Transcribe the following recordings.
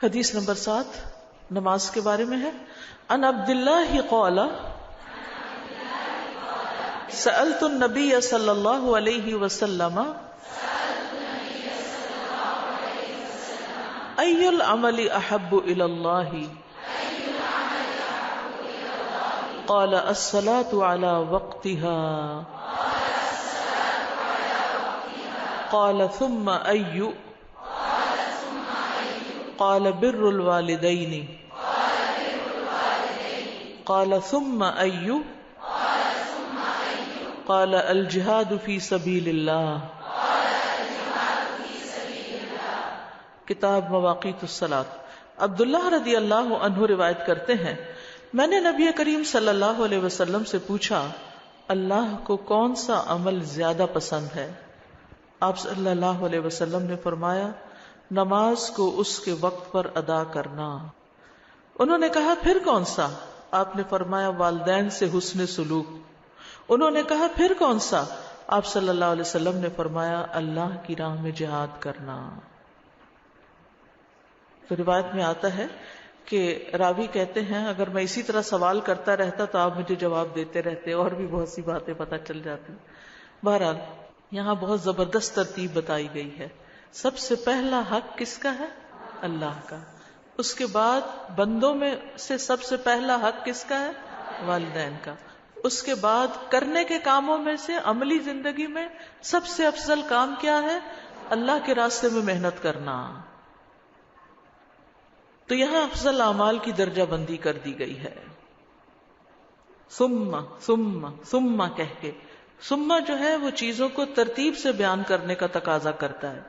حدیث نمبر 7 نماز کے بارے میں ہے. ان عبداللہ قال سألت النبی صلی اللہ علیہ وسلم ای العمل احب الی اللہ قال الصلاة على وقتها قال ثم ای قال بر الوالدین قال ثم ای قال الجہاد فی سبیل اللہ. کتاب مواقیت الصلاۃ. عبداللہ رضی اللہ عنہ روایت کرتے ہیں میں نے نبی کریم صلی اللہ علیہ وسلم سے پوچھا اللہ کو کون سا عمل زیادہ پسند ہے؟ آپ صلی اللہ علیہ وسلم نے فرمایا نماز کو اس کے وقت پر ادا کرنا. انہوں نے کہا پھر کون سا؟ آپ نے فرمایا والدین سے حسن سلوک. انہوں نے کہا پھر کون سا؟ آپ صلی اللہ علیہ وسلم نے فرمایا اللہ کی راہ میں جہاد کرنا. تو روایت میں آتا ہے کہ راوی کہتے ہیں اگر میں اسی طرح سوال کرتا رہتا تو آپ مجھے جواب دیتے رہتے اور بھی بہت سی باتیں پتہ چل جاتی. بہرحال یہاں بہت زبردست ترتیب بتائی گئی ہے. سب سے پہلا حق کس کا ہے؟ اللہ کا. اس کے بعد بندوں میں سے سب سے پہلا حق کس کا ہے؟ والدین کا. اس کے بعد کرنے کے کاموں میں سے عملی زندگی میں سب سے افضل کام کیا ہے؟ اللہ کے راستے میں محنت کرنا. تو یہاں افضل اعمال کی درجہ بندی کر دی گئی ہے. ثم کہہ کے. ثم جو ہے وہ چیزوں کو ترتیب سے بیان کرنے کا تقاضا کرتا ہے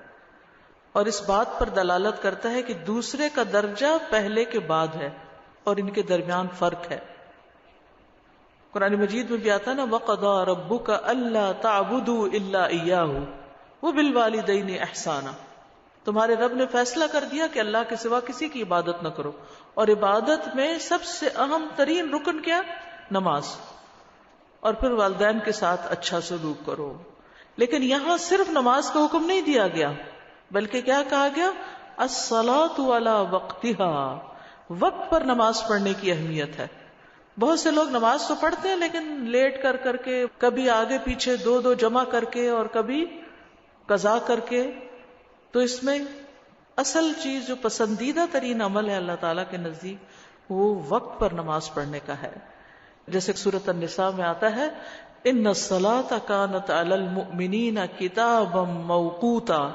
اور اس بات پر دلالت کرتا ہے کہ دوسرے کا درجہ پہلے کے بعد ہے اور ان کے درمیان فرق ہے. قرآن مجید میں بھی آتا ہے نا وَقَضَىٰ رَبُّكَ أَلَّا تَعْبُدُوا إِلَّا إِيَّاهُ وَبِالْوَالِدَيْنِ إِحْسَانًا. تمہارے رب نے فیصلہ کر دیا کہ اللہ کے سوا کسی کی عبادت نہ کرو اور عبادت میں سب سے اہم ترین رکن کیا؟ نماز. اور پھر والدین کے ساتھ اچھا سلوک کرو. لیکن یہاں صرف نماز کا حکم نہیں دیا گیا بلکہ کیا کہا گیا؟ الصلاۃ علی وقتها. وقت پر نماز پڑھنے کی اہمیت ہے. بہت سے لوگ نماز تو پڑھتے ہیں لیکن لیٹ کر کے کبھی آگے پیچھے دو جمع کر کے اور کبھی قضا کر کے. تو اس میں اصل چیز جو پسندیدہ ترین عمل ہے اللہ تعالیٰ کے نزدیک وہ وقت پر نماز پڑھنے کا ہے. جیسے سورۃ النساء میں آتا ہے ان الصلاۃ کانت علی المؤمنین کتابا موقوتا.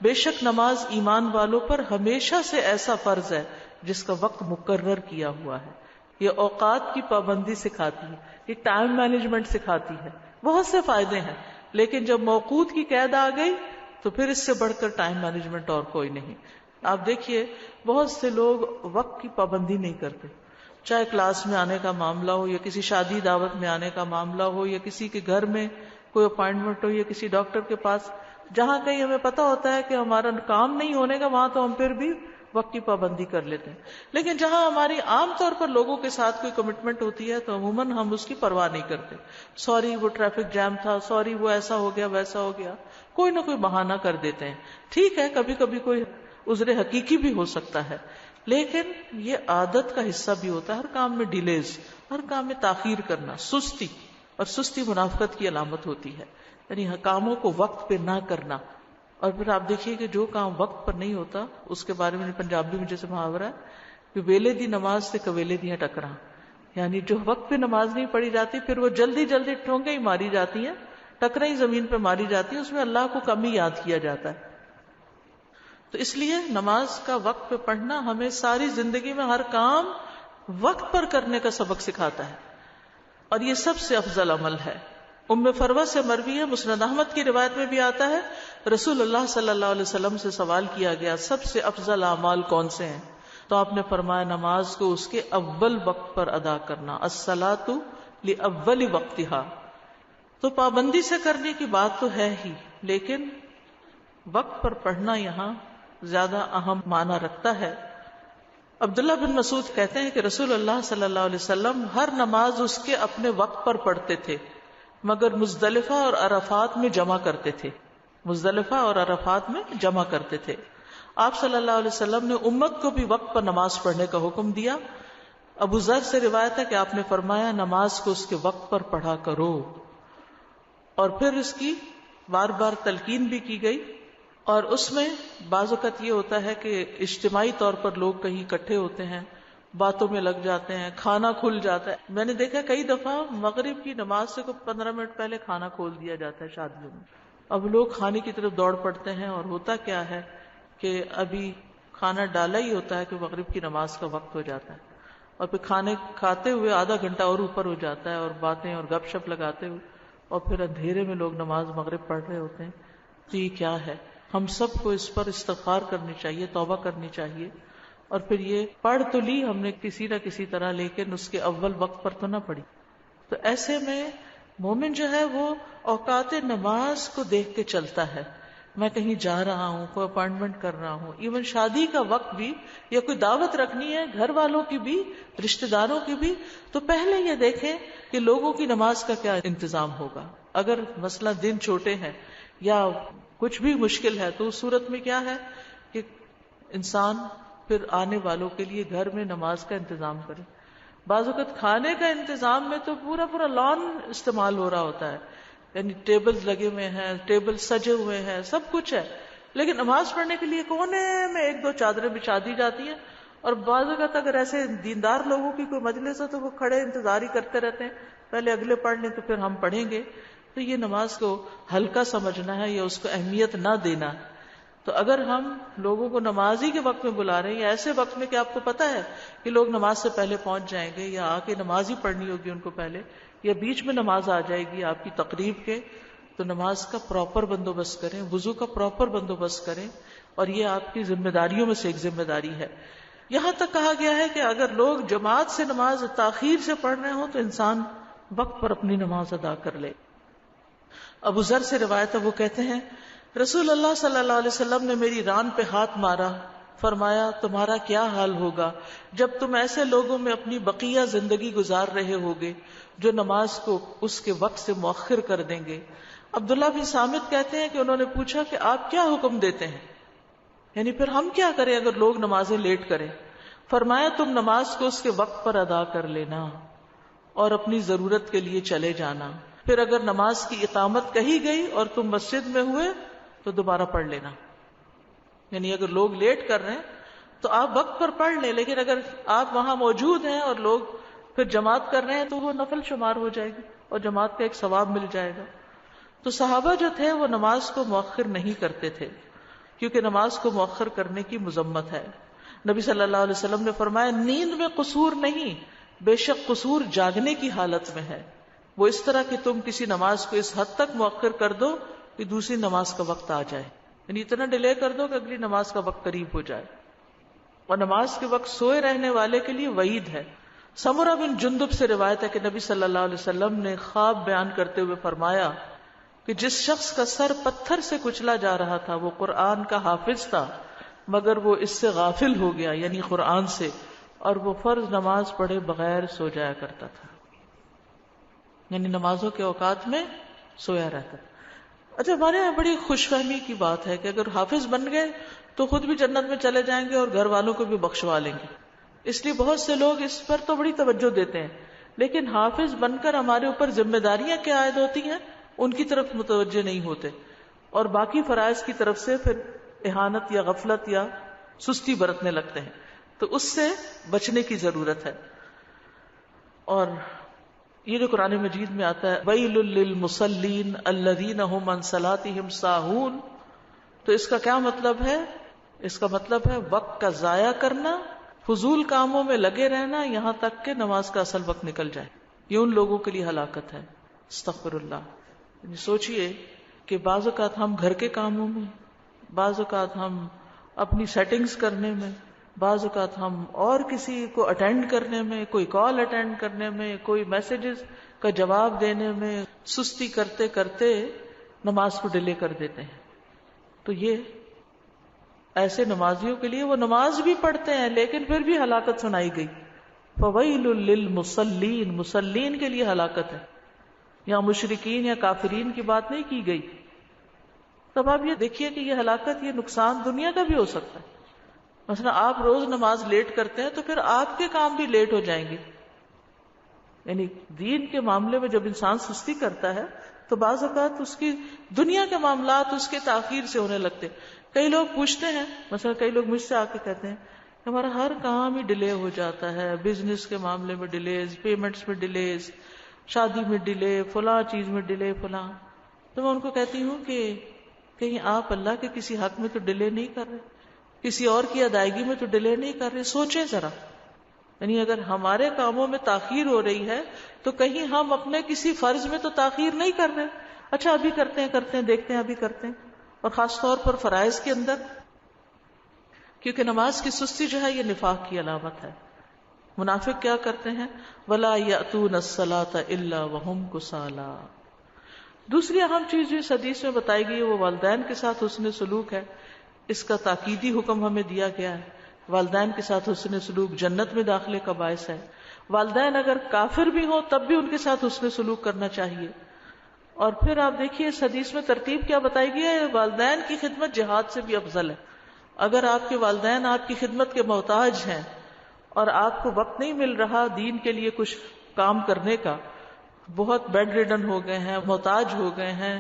بے شک نماز ایمان والوں پر ہمیشہ سے ایسا فرض ہے جس کا وقت مقرر کیا ہوا ہے. یہ اوقات کی پابندی سکھاتی ہے, یہ ٹائم مینجمنٹ سکھاتی ہے. بہت سے فائدے ہیں لیکن جب موقوت کی قید آ گئی تو پھر اس سے بڑھ کر ٹائم مینجمنٹ اور کوئی نہیں. آپ دیکھیے بہت سے لوگ وقت کی پابندی نہیں کرتے, چاہے کلاس میں آنے کا معاملہ ہو یا کسی شادی دعوت میں آنے کا معاملہ ہو یا کسی کے گھر میں کوئی اپائنٹمنٹ ہو یا کسی ڈاکٹر کے پاس. جہاں کہیں ہمیں پتا ہوتا ہے کہ ہمارا کام نہیں ہونے کا وہاں تو ہم پھر بھی وقت کی پابندی کر لیتے ہیں. لیکن جہاں ہماری عام طور پر لوگوں کے ساتھ کوئی کمٹمنٹ ہوتی ہے تو عموماً ہم اس کی پرواہ نہیں کرتے. سوری وہ ٹریفک جام تھا, سوری وہ ایسا ہو گیا ویسا ہو گیا, کوئی نہ کوئی بہانہ کر دیتے ہیں. ٹھیک ہے کبھی کبھی کوئی عذر حقیقی بھی ہو سکتا ہے لیکن یہ عادت کا حصہ بھی ہوتا ہے. ہر کام میں ڈیلیز, ہر کام میں تاخیر کرنا سستی, اور سستی منافقت کی علامت ہوتی ہے. یعنی کاموں کو وقت پہ نہ کرنا. اور پھر آپ دیکھیے کہ جو کام وقت پر نہیں ہوتا اس کے بارے میں پنجابی میں جیسے محاورہ ہے کہ ویلے دی نماز سے کویلے دیاں ٹکرا. یعنی جو وقت پہ نماز نہیں پڑھی جاتی پھر وہ جلدی ٹھونکیں ہی ماری جاتی ہیں, ٹکریں ہی زمین پہ ماری جاتی ہیں, اس میں اللہ کو کم ہی یاد کیا جاتا ہے. تو اس لیے نماز کا وقت پہ پڑھنا ہمیں ساری زندگی میں ہر کام وقت پر کرنے کا سبق سکھاتا ہے اور یہ سب سے افضل عمل ہے. ام فروہ سے مروی ہے, مسند احمد کی روایت میں بھی آتا ہے رسول اللہ صلی اللہ علیہ وسلم سے سوال کیا گیا سب سے افضل اعمال کون سے ہیں؟ تو آپ نے فرمایا نماز کو اس کے اول وقت پر ادا کرنا. الصلاۃ لاول وقتها. تو پابندی سے کرنے کی بات تو ہے ہی لیکن وقت پر پڑھنا یہاں زیادہ اہم معنی رکھتا ہے. عبداللہ بن مسعود کہتے ہیں کہ رسول اللہ صلی اللہ علیہ وسلم ہر نماز اس کے اپنے وقت پر پڑھتے تھے مگر مزدلفہ اور عرفات میں جمع کرتے تھے. آپ صلی اللہ علیہ وسلم نے امت کو بھی وقت پر نماز پڑھنے کا حکم دیا. ابو ذر سے روایت ہے کہ آپ نے فرمایا نماز کو اس کے وقت پر پڑھا کرو. اور پھر اس کی بار بار تلقین بھی کی گئی. اور اس میں بعض اوقات یہ ہوتا ہے کہ اجتماعی طور پر لوگ کہیں اکٹھے ہوتے ہیں, باتوں میں لگ جاتے ہیں, کھانا کھل جاتا ہے. میں نے دیکھا کئی دفعہ مغرب کی نماز سے 15 منٹ پہلے کھانا کھول دیا جاتا ہے شادیوں میں. اب لوگ کھانے کی طرف دوڑ پڑتے ہیں, اور ہوتا کیا ہے کہ ابھی کھانا ڈالا ہی ہوتا ہے کہ مغرب کی نماز کا وقت ہو جاتا ہے, اور پھر کھانے کھاتے ہوئے آدھا گھنٹہ اور اوپر ہو جاتا ہے, اور باتیں اور گپ شپ لگاتے ہوئے, اور پھر اندھیرے میں لوگ نماز مغرب پڑھ رہے ہوتے ہیں. تو یہ کیا ہے؟ ہم سب کو اس پر استغفار کرنی چاہیے, توبہ کرنی چاہیے. اور پھر یہ پڑھ تو لی ہم نے کسی نہ کسی طرح, لیکن اس کے اول وقت پر تو نہ پڑھی. تو ایسے میں مومن جو ہے وہ اوقات نماز کو دیکھ کے چلتا ہے. میں کہیں جا رہا ہوں, کوئی اپائنٹمنٹ کر رہا ہوں, ایون شادی کا وقت بھی, یا کوئی دعوت رکھنی ہے گھر والوں کی بھی, رشتہ داروں کی بھی, تو پہلے یہ دیکھیں کہ لوگوں کی نماز کا کیا انتظام ہوگا. اگر مثلا دن چھوٹے ہیں یا کچھ بھی مشکل ہے, تو اس صورت میں کیا ہے کہ انسان پھر آنے والوں کے لیے گھر میں نماز کا انتظام کرے. بعض اوقات کھانے کا انتظام میں تو پورا لان استعمال ہو رہا ہوتا ہے, یعنی ٹیبل لگے ہوئے ہیں, ٹیبل سجے ہوئے ہیں, سب کچھ ہے, لیکن نماز پڑھنے کے لیے کونے میں 1-2 چادریں بچھا دی جاتی ہیں. اور بعض اوقات اگر ایسے دیندار لوگوں کی کوئی مجلس ہو تو وہ کھڑے انتظار ہی کرتے رہتے ہیں, پہلے اگلے پڑھ لیں تو پھر ہم پڑھیں گے. تو یہ نماز کو ہلکا سمجھنا ہے یا اس کو اہمیت نہ دینا. تو اگر ہم لوگوں کو نماز ہی کے وقت میں بلا رہے ہیں, یا ایسے وقت میں کہ آپ کو پتا ہے کہ لوگ نماز سے پہلے پہنچ جائیں گے, یا آ کے نماز ہی پڑھنی ہوگی ان کو پہلے, یا بیچ میں نماز آ جائے گی آپ کی تقریب کے, تو نماز کا پراپر بندوبست کریں, وضو کا پراپر بندوبست کریں. اور یہ آپ کی ذمہ داریوں میں سے ایک ذمہ داری ہے. یہاں تک کہا گیا ہے کہ اگر لوگ جماعت سے نماز تاخیر سے پڑھ رہے ہوں تو انسان وقت پر اپنی نماز ادا کر لے. ابو ذر سے روایت ہے, وہ کہتے ہیں رسول اللہ صلی اللہ علیہ وسلم نے میری ران پہ ہاتھ مارا, فرمایا تمہارا کیا حال ہوگا جب تم ایسے لوگوں میں اپنی بقیہ زندگی گزار رہے ہوگے جو نماز کو اس کے وقت سے مؤخر کر دیں گے. عبداللہ بن صامت کہتے ہیں کہ انہوں نے پوچھا کہ آپ کیا حکم دیتے ہیں, یعنی پھر ہم کیا کریں اگر لوگ نمازیں لیٹ کریں. فرمایا تم نماز کو اس کے وقت پر ادا کر لینا اور اپنی ضرورت کے لیے چلے جانا. پھر اگر نماز کی اقامت کہی گئی اور تم مسجد میں ہوئے تو دوبارہ پڑھ لینا. یعنی اگر لوگ لیٹ کر رہے ہیں تو آپ وقت پر پڑھ لیں, لیکن اگر آپ وہاں موجود ہیں اور لوگ پھر جماعت کر رہے ہیں تو وہ نفل شمار ہو جائے گی اور جماعت کا ایک ثواب مل جائے گا. تو صحابہ جو تھے وہ نماز کو مؤخر نہیں کرتے تھے, کیونکہ نماز کو مؤخر کرنے کی مذمت ہے. نبی صلی اللہ علیہ وسلم نے فرمایا نیند میں قصور نہیں, بے شک قصور جاگنے کی حالت میں ہے. وہ اس طرح کہ تم کسی نماز کو اس حد تک مؤخر کر دو کہ دوسری نماز کا وقت آ جائے, یعنی اتنا ڈیلے کر دو کہ اگلی نماز کا وقت قریب ہو جائے. اور نماز کے وقت سوئے رہنے والے کے لیے وعید ہے. سمرہ بن جندب سے روایت ہے کہ نبی صلی اللہ علیہ وسلم نے خواب بیان کرتے ہوئے فرمایا کہ جس شخص کا سر پتھر سے کچلا جا رہا تھا وہ قرآن کا حافظ تھا, مگر وہ اس سے غافل ہو گیا, یعنی قرآن سے, اور وہ فرض نماز پڑھے بغیر سو جایا کرتا تھا, یعنی نمازوں کے اوقات میں سویا رہتا. اچھا, ہمارے یہاں بڑی خوش فہمی کی بات ہے کہ اگر حافظ بن گئے تو خود بھی جنت میں چلے جائیں گے اور گھر والوں کو بھی بخشوا لیں گے. اس لیے بہت سے لوگ اس پر تو بڑی توجہ دیتے ہیں, لیکن حافظ بن کر ہمارے اوپر ذمہ داریاں کیا عائد ہوتی ہیں ان کی طرف متوجہ نہیں ہوتے, اور باقی فرائض کی طرف سے پھر اہانت یا غفلت یا سستی برتنے لگتے ہیں. تو اس سے بچنے کی ضرورت ہے. اور یہ جو قرآن مجید میں آتا ہے وَيْلٌ لِّلْمُصَلِّينَ الَّذِينَ هُمْ عَنْ صَلَاتِهِمْ سَاهُونَ, تو اس کا کیا مطلب ہے؟ اس کا مطلب ہے وقت کا ضائع کرنا, فضول کاموں میں لگے رہنا یہاں تک کہ نماز کا اصل وقت نکل جائے. یہ ان لوگوں کے لیے ہلاکت ہے. استغفر اللہ. یعنی سوچئے کہ بعض اوقات ہم گھر کے کاموں میں, بعض اوقات ہم اپنی سیٹنگز کرنے میں, بعض اوقات ہم اور کسی کو اٹینڈ کرنے میں, کوئی کال اٹینڈ کرنے میں, کوئی میسیجز کا جواب دینے میں سستی کرتے کرتے نماز کو ڈیلے کر دیتے ہیں. تو یہ ایسے نمازیوں کے لیے وہ نماز بھی پڑھتے ہیں لیکن پھر بھی ہلاکت سنائی گئی. فَوَيْلٌ لِّلْمُصَلِّينَ, مصلین کے لیے ہلاکت ہے. یہاں مشرکین یا کافرین کی بات نہیں کی گئی. تب آپ یہ دیکھیے کہ یہ ہلاکت، یہ نقصان دنیا کا بھی ہو سکتا ہے. مثلا آپ روز نماز لیٹ کرتے ہیں تو پھر آپ کے کام بھی لیٹ ہو جائیں گے. یعنی دین کے معاملے میں جب انسان سستی کرتا ہے تو بعض اوقات اس کی دنیا کے معاملات اس کے تاخیر سے ہونے لگتے. کئی لوگ پوچھتے ہیں، مثلا کئی لوگ مجھ سے آ کے کہتے ہیں کہ ہمارا ہر کام ہی ڈیلے ہو جاتا ہے، بزنس کے معاملے میں ڈیلیز، پیمنٹس میں ڈیلیز، شادی میں ڈیلے، فلاں چیز میں ڈیلے، فلاں. تو میں ان کو کہتی ہوں کہ کہیں آپ اللہ کے کسی حق میں تو ڈیلے نہیں کر رہے، کسی اور کی ادائیگی میں تو ڈیلے نہیں کر رہے. سوچیں ذرا، یعنی اگر ہمارے کاموں میں تاخیر ہو رہی ہے تو کہیں ہم اپنے کسی فرض میں تو تاخیر نہیں کر رہے. اچھا ابھی کرتے ہیں دیکھتے ہیں ابھی کرتے ہیں. اور خاص طور پر فرائض کے اندر، کیونکہ نماز کی سستی جو ہے یہ نفاق کی علامت ہے. منافق کیا کرتے ہیں؟ وَلَا يَأْتُونَ الصَّلَاةَ إِلَّا وَهُمْ كُسَالَىٰ. دوسری اہم چیز جو اس حدیث میں بتائی گئی ہے وہ والدین کے ساتھ حسن سلوک ہے. اس کا تاکیدی حکم ہمیں دیا گیا ہے. والدین کے ساتھ حسن سلوک جنت میں داخلے کا باعث ہے. والدین اگر کافر بھی ہوں تب بھی ان کے ساتھ حسن سلوک کرنا چاہیے. اور پھر آپ دیکھیے اس حدیث میں ترتیب کیا بتائی گئی ہے، والدین کی خدمت جہاد سے بھی افضل ہے. اگر آپ کے والدین آپ کی خدمت کے محتاج ہیں اور آپ کو وقت نہیں مل رہا دین کے لیے کچھ کام کرنے کا، بہت بیڈ ریڈن ہو گئے ہیں، محتاج ہو گئے ہیں،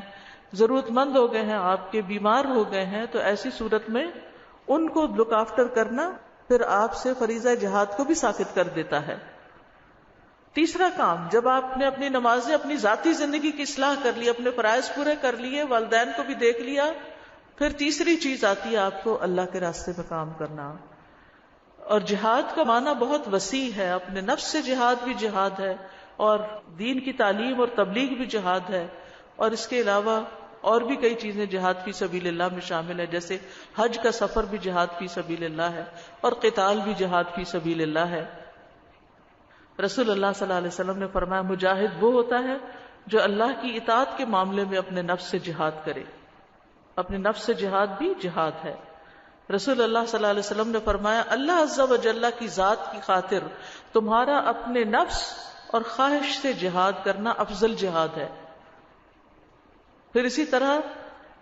ضرورت مند ہو گئے ہیں، آپ کے بیمار ہو گئے ہیں، تو ایسی صورت میں ان کو لک آفٹر کرنا پھر آپ سے فریضہ جہاد کو بھی ساقط کر دیتا ہے. تیسرا کام، جب آپ نے اپنی نمازیں، اپنی ذاتی زندگی کی اصلاح کر لی، اپنے فرائض پورے کر لیے، والدین کو بھی دیکھ لیا، پھر تیسری چیز آتی ہے آپ کو اللہ کے راستے میں کام کرنا. اور جہاد کا معنی بہت وسیع ہے. اپنے نفس سے جہاد بھی جہاد ہے، اور دین کی تعلیم اور تبلیغ بھی جہاد ہے، اور اس کے علاوہ اور بھی کئی چیزیں جہاد فی سبیل اللہ میں شامل ہے. جیسے حج کا سفر بھی جہاد فی سبیل اللہ ہے، اور قتال بھی جہاد فی سبیل اللہ ہے. رسول اللہ صلی اللہ علیہ وسلم نے فرمایا مجاہد وہ ہوتا ہے جو اللہ کی اطاعت کے معاملے میں اپنے نفس سے جہاد کرے. اپنے نفس سے جہاد بھی جہاد ہے. رسول اللہ صلی اللہ علیہ وسلم نے فرمایا اللہ عز و جل کی ذات کی خاطر تمہارا اپنے نفس اور خواہش سے جہاد کرنا افضل جہاد ہے. پھر اسی طرح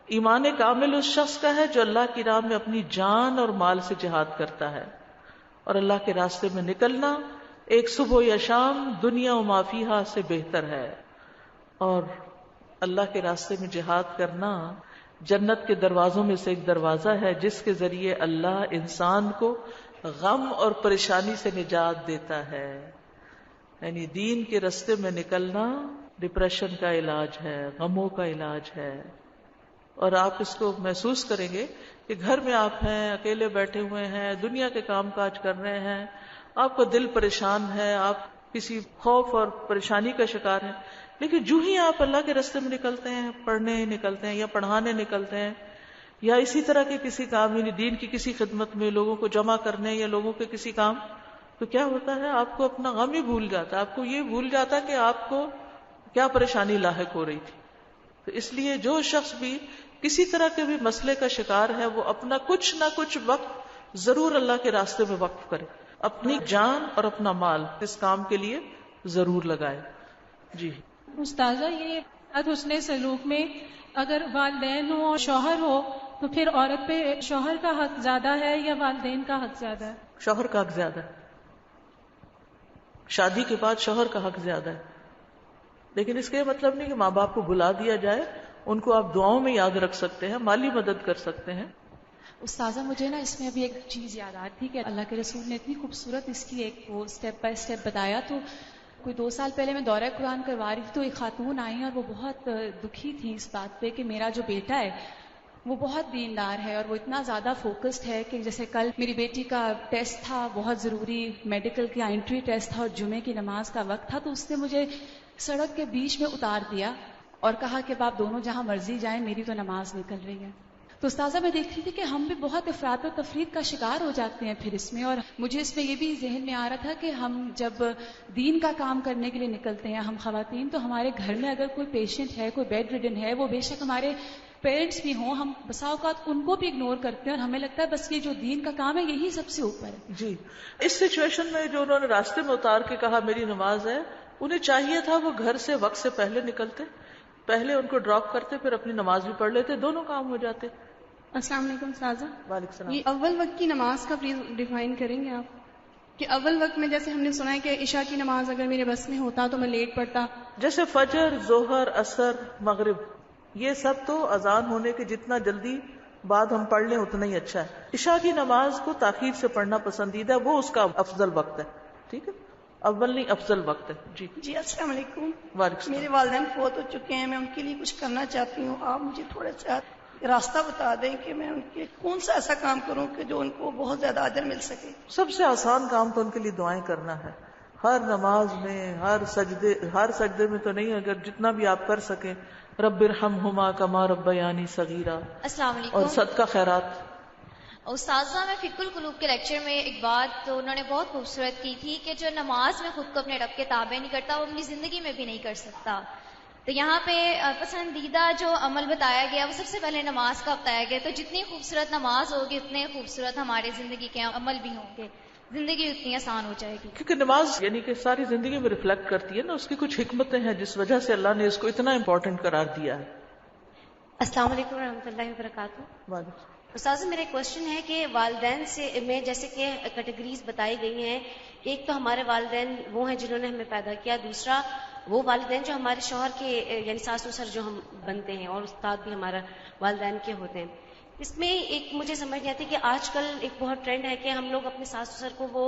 ایمان کامل اس شخص کا ہے جو اللہ کی راہ میں اپنی جان اور مال سے جہاد کرتا ہے. اور اللہ کے راستے میں نکلنا ایک صبح یا شام دنیا و ما فیہا سے بہتر ہے. اور اللہ کے راستے میں جہاد کرنا جنت کے دروازوں میں سے ایک دروازہ ہے جس کے ذریعے اللہ انسان کو غم اور پریشانی سے نجات دیتا ہے. یعنی دین کے راستے میں نکلنا ڈپریشن کا علاج ہے، غموں کا علاج ہے. اور آپ اس کو محسوس کریں گے کہ گھر میں آپ ہیں، اکیلے بیٹھے ہوئے ہیں، دنیا کے کام کاج کر رہے ہیں، آپ کا دل پریشان ہے، آپ کسی خوف اور پریشانی کا شکار ہیں، لیکن جو ہی آپ اللہ کے راستے میں نکلتے ہیں، پڑھنے نکلتے ہیں یا پڑھانے نکلتے ہیں یا اسی طرح کے کسی کام، یعنی دین کی کسی خدمت میں لوگوں کو جمع کرنے یا لوگوں کے کسی کام، تو کیا ہوتا ہے آپ کو اپنا غم ہی بھول جاتا ہے. آپ کو یہ بھول جاتا ہے کہ آپ کو کیا پریشانی لاحق ہو رہی تھی. تو اس لیے جو شخص بھی کسی طرح کے بھی مسئلے کا شکار ہے وہ اپنا کچھ نہ کچھ وقت ضرور اللہ کے راستے میں وقف کرے، اپنی جان اور اپنا مال اس کام کے لیے ضرور لگائے. جی استاذہ، یہ حسن سلوک میں اگر والدین ہو اور شوہر ہو تو پھر عورت پہ شوہر کا حق زیادہ ہے یا والدین کا حق زیادہ ہے؟ شوہر کا حق زیادہ ہے. شادی کے بعد شوہر کا حق زیادہ ہے. لیکن اس کا یہ مطلب نہیں کہ ماں باپ کو بلا دیا جائے، ان کو آپ دعاؤں میں یاد رکھ سکتے ہیں، مالی مدد کر سکتے ہیں. استاذہ مجھے نا اس میں ابھی ایک چیز یاد آتی تھی کہ اللہ کے رسول نے اتنی خوبصورت اس کی ایک وہ اسٹیپ بائی اسٹیپ بتایا. تو کوئی 2 سال پہلے میں دورہ قرآن کروا رہی تھی تو ایک خاتون آئی اور وہ بہت دکھی تھی اس بات پہ کہ میرا جو بیٹا ہے وہ بہت دیندار ہے اور وہ اتنا زیادہ فوکسڈ ہے کہ جیسے کل میری بیٹی کا ٹیسٹ تھا، بہت ضروری میڈیکل کا انٹری ٹیسٹ تھا اور جمعے کی نماز کا وقت تھا، تو اس نے مجھے سڑک کے بیچ میں اتار دیا اور کہا کہ اب آپ دونوں جہاں مرضی جائیں، میری تو نماز نکل رہی ہے. تو استاذہ میں دیکھ رہی تھی کہ ہم بھی بہت افراط و تفریط کا شکار ہو جاتے ہیں پھر اس میں. اور مجھے اس میں یہ بھی ذہن میں آ رہا تھا کہ ہم جب دین کا کام کرنے کے لیے نکلتے ہیں ہم خواتین، تو ہمارے گھر میں اگر کوئی پیشنٹ ہے، کوئی بیڈ ریڈن ہے، وہ بے شک ہمارے پیرنٹس بھی ہوں، ہم بسا اوقات ان کو بھی اگنور کرتے ہیں اور ہمیں لگتا ہے بس یہ جو دین کا کام ہے یہی سب سے اوپر ہے. جی اس سچویشن میں جو انہوں نے راستے میں اتار کے کہا میری نماز ہے، انہیں چاہیے تھا وہ گھر سے وقت سے پہلے نکلتے، پہلے ان کو ڈراپ کرتے پھر اپنی نماز بھی پڑھ لیتے, دونوں کام ہو جاتے. السلام علیکم سازا. وعلیکم السلام. یہ اول وقت کی نماز کا پلیز ڈیفائن کریں گے آپ, کہ اول وقت میں جیسے ہم نے سنا ہے کہ عشاء کی نماز اگر میرے بس میں ہوتا تو میں لیٹ پڑھتا, جیسے فجر, ظہر, عصر, مغرب, یہ سب تو اذان ہونے کے جتنا جلدی بعد ہم پڑھ لیں اتنا ہی اچھا ہے. عشاء کی نماز کو تاخیر سے پڑھنا پسندیدہ ہے, وہ اس کا افضل وقت ہے. ٹھیک ہے, اول نہیں افضل وقت ہے. جی السلام علیکم. وعلیکم میرے والدین فوت ہو چکے ہیں, میں ان کے لیے کچھ کرنا چاہتی ہوں. آپ مجھے تھوڑا سا راستہ بتا دیں کہ میں ان کے کون سا ایسا کام کروں کہ جو ان کو بہت زیادہ اجر مل سکے. سب سے آسان کام تو ان کے لیے دعائیں کرنا ہے. ہر نماز میں, ہر سجدے میں تو نہیں, اگر جتنا بھی آپ کر سکیں, رب ارحمہما کما ربیانی صغیرا. السلام علیکم. اور صدقہ خیرات. استاذہ میں فقہ القلوب کے لیکچر میں ایک بات تو انہوں نے بہت خوبصورت کی تھی کہ جو نماز میں خود کو اپنے رب کے تابع نہیں کرتا وہ اپنی زندگی میں بھی نہیں کر سکتا. تو یہاں پہ پسندیدہ جو عمل بتایا گیا وہ سب سے پہلے نماز کا بتایا گیا. تو جتنی خوبصورت نماز ہوگی اتنے خوبصورت ہمارے زندگی کے عمل بھی ہوں گے, زندگی اتنی آسان ہو جائے گی. کیونکہ نماز یعنی کہ ساری زندگی میں ریفلیکٹ کرتی ہے نا, اس کی کچھ حکمتیں ہیں جس وجہ سے اللہ نے اس کو اتنا امپورٹنٹ قرار دیا ہے. السلام علیکم ورحمۃ اللہ وبرکاتہ. وعلیکم. استاذ میرا کوشچن ہے کہ والدین سے میں جیسے کہ کیٹیگریز بتائی گئی ہیں, ایک تو ہمارے والدین وہ ہیں جنہوں نے ہمیں پیدا کیا, دوسرا وہ والدین جو ہمارے شوہر کے یعنی ساس سسر جو ہم بنتے ہیں, اور استاد بھی ہمارا والدین کے ہوتے ہیں. اس میں ایک مجھے سمجھ نہیں آتی کہ آج کل ایک بہت ٹرینڈ ہے کہ ہم لوگ اپنے ساس سسر کو وہ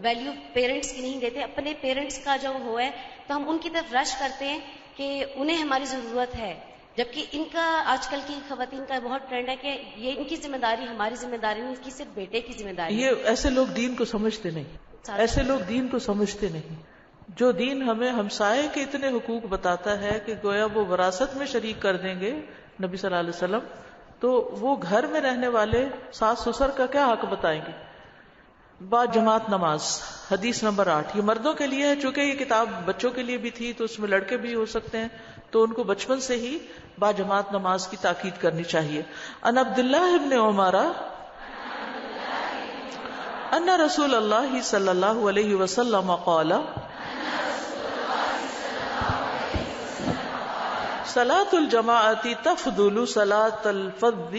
ویلیو پیرنٹس کی نہیں دیتے, اپنے پیرنٹس کا جو وہ ہے تو ہم ان کی طرف رش کرتے ہیں کہ انہیں ہماری ضرورت ہے, جبکہ ان کا آج کل کی خواتین کا بہت ٹرینڈ ہے کہ یہ ان کی ذمہ داری ہماری ذمہ داری نہیں, ان کی صرف بیٹے کی ذمہ داری. یہ ایسے لوگ دین کو سمجھتے نہیں, ایسے لوگ دین کو سمجھتے نہیں. جو دین ہمیں ہمسائے کے اتنے حقوق بتاتا ہے کہ گویا وہ وراثت میں شریک کر دیں گے نبی صلی اللہ علیہ وسلم, تو وہ گھر میں رہنے والے ساس سسر کا کیا حق بتائیں گے. با جماعت نماز, حدیث نمبر 8, یہ مردوں کے لیے ہے. چونکہ یہ کتاب بچوں کے لیے بھی تھی تو اس میں لڑکے بھی ہو سکتے ہیں, تو ان کو بچپن سے ہی با جماعت نماز کی تاکید کرنی چاہیے. ان عبداللہ ابن عمر ان رسول اللہ صلی اللہ علیہ وسلم قال صلاۃ الجماعت تفضل صلاۃ الفرد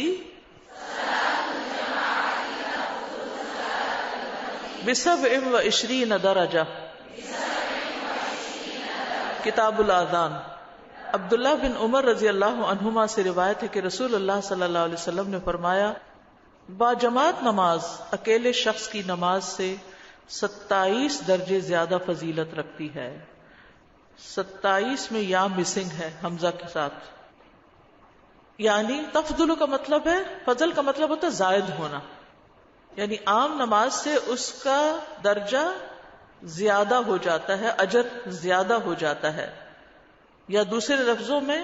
ب27 درجہ. کتاب الاذان. عبداللہ بن عمر رضی اللہ عنہما سے روایت ہے کہ رسول اللہ صلی اللہ علیہ وسلم نے فرمایا, با جماعت نماز اکیلے شخص کی نماز سے 27 درجے زیادہ فضیلت رکھتی ہے. 27 میں یا مسنگ ہے حمزہ کے ساتھ, یعنی تفضل کا مطلب ہے, فضل کا مطلب ہوتا ہے زائد ہونا, یعنی عام نماز سے اس کا درجہ زیادہ ہو جاتا ہے, اجر زیادہ ہو جاتا ہے. یا دوسرے لفظوں میں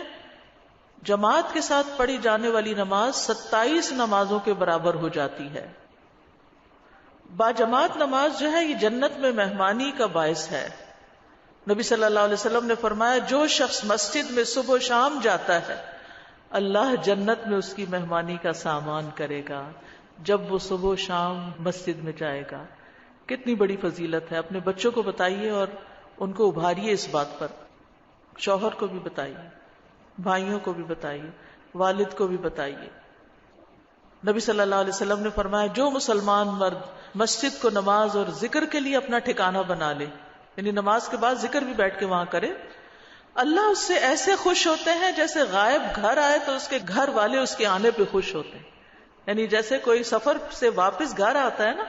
جماعت کے ساتھ پڑھی جانے والی نماز 27 نمازوں کے برابر ہو جاتی ہے. با جماعت نماز جو ہے یہ جنت میں مہمانی کا باعث ہے. نبی صلی اللہ علیہ وسلم نے فرمایا, جو شخص مسجد میں صبح و شام جاتا ہے اللہ جنت میں اس کی مہمانی کا سامان کرے گا جب وہ صبح و شام مسجد میں جائے گا. کتنی بڑی فضیلت ہے. اپنے بچوں کو بتائیے اور ان کو ابھاریے اس بات پر, شوہر کو بھی بتائیے, بھائیوں کو بھی بتائیے, والد کو بھی بتائیے. نبی صلی اللہ علیہ وسلم نے فرمایا, جو مسلمان مرد مسجد کو نماز اور ذکر کے لیے اپنا ٹھکانہ بنا لے, یعنی نماز کے بعد ذکر بھی بیٹھ کے وہاں کرے, اللہ اس سے ایسے خوش ہوتے ہیں جیسے غائب گھر آئے تو اس کے گھر والے اس کے آنے پہ خوش ہوتے ہیں. یعنی جیسے کوئی سفر سے واپس گھر آتا ہے نا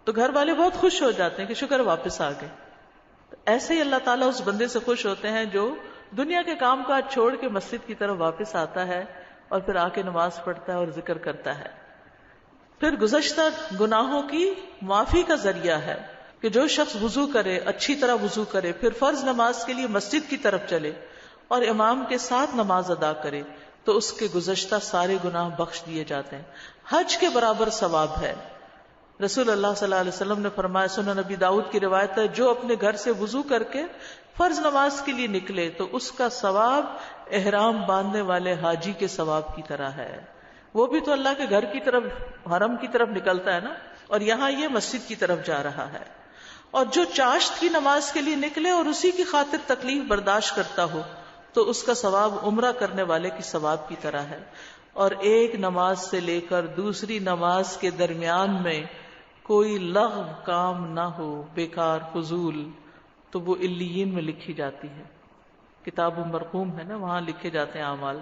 تو گھر والے بہت خوش ہو جاتے ہیں کہ شکر واپس آ گئے. ایسے ہی اللہ تعالیٰ اس بندے سے خوش ہوتے ہیں جو دنیا کے کام کاج چھوڑ کے مسجد کی طرف واپس آتا ہے اور پھر آ کے نماز پڑھتا ہے اور ذکر کرتا ہے. پھر گزشتہ گناہوں کی معافی کا ذریعہ ہے کہ جو شخص وضو کرے, اچھی طرح وضو کرے, پھر فرض نماز کے لیے مسجد کی طرف چلے اور امام کے ساتھ نماز ادا کرے تو اس کے گزشتہ سارے گناہ بخش دیے جاتے ہیں. حج کے برابر ثواب ہے. رسول اللہ صلی اللہ علیہ وسلم نے فرمایا, سنن نبی داؤد کی روایت ہے, جو اپنے گھر سے وضو کر کے فرض نماز کے لیے نکلے تو اس کا ثواب احرام باندھنے والے حاجی کے ثواب کی طرح ہے. وہ بھی تو اللہ کے گھر کی طرف, حرم کی طرف نکلتا ہے نا, اور یہاں یہ مسجد کی طرف جا رہا ہے. اور جو چاشت کی نماز کے لیے نکلے اور اسی کی خاطر تکلیف برداشت کرتا ہو تو اس کا ثواب عمرہ کرنے والے کی ثواب کی طرح ہے. اور ایک نماز سے لے کر دوسری نماز کے درمیان میں کوئی لغو کام نہ ہو، بیکار فضول، تو وہ علیین میں لکھی جاتی ہے. کتاب مرقوم ہے نا، وہاں لکھے جاتے ہیں اعمال.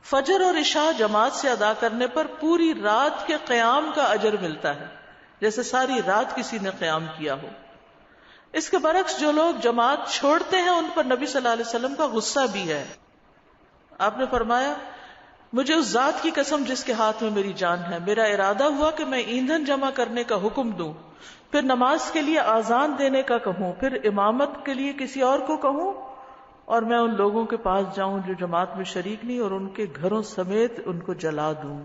فجر اور عشاء جماعت سے ادا کرنے پر پوری رات کے قیام کا اجر ملتا ہے، جیسے ساری رات کسی نے قیام کیا ہو. اس کے برعکس جو لوگ جماعت چھوڑتے ہیں ان پر نبی صلی اللہ علیہ وسلم کا غصہ بھی ہے. آپ نے فرمایا مجھے اس ذات کی قسم جس کے ہاتھ میں میری جان ہے، میرا ارادہ ہوا کہ میں ایندھن جمع کرنے کا حکم دوں، پھر نماز کے لیے آذان دینے کا کہوں، پھر امامت کے لیے کسی اور کو کہوں، اور میں ان لوگوں کے پاس جاؤں جو جماعت میں شریک نہیں، اور ان کے گھروں سمیت ان کو جلا دوں.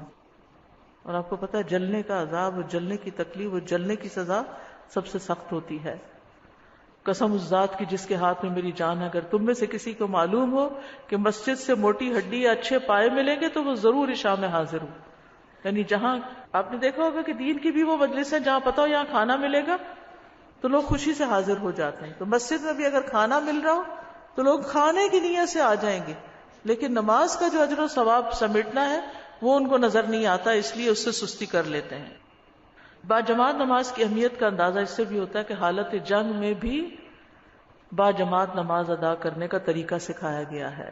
اور آپ کو پتا ہے جلنے کا عذاب، جلنے کی تکلیف، جلنے کی سزا سب سے سخت ہوتی ہے. قسم اس ذات کی جس کے ہاتھ میں میری جان ہے، اگر تم میں سے کسی کو معلوم ہو کہ مسجد سے موٹی ہڈی یا اچھے پائے ملیں گے تو وہ ضرور عشاء میں حاضر ہو. یعنی جہاں آپ نے دیکھا ہوگا کہ دین کی بھی وہ مجلس ہے جہاں پتہ ہو یہاں کھانا ملے گا تو لوگ خوشی سے حاضر ہو جاتے ہیں. تو مسجد میں بھی اگر کھانا مل رہا ہو تو لوگ کھانے کی نیت سے آ جائیں گے، لیکن نماز کا جو اجر و ثواب سمیٹنا ہے وہ ان کو نظر نہیں آتا، اس لیے اس سے سستی کر لیتے ہیں. باجماعت نماز کی اہمیت کا اندازہ اس سے بھی ہوتا ہے کہ حالت جنگ میں بھی باجماعت نماز ادا کرنے کا طریقہ سکھایا گیا ہے.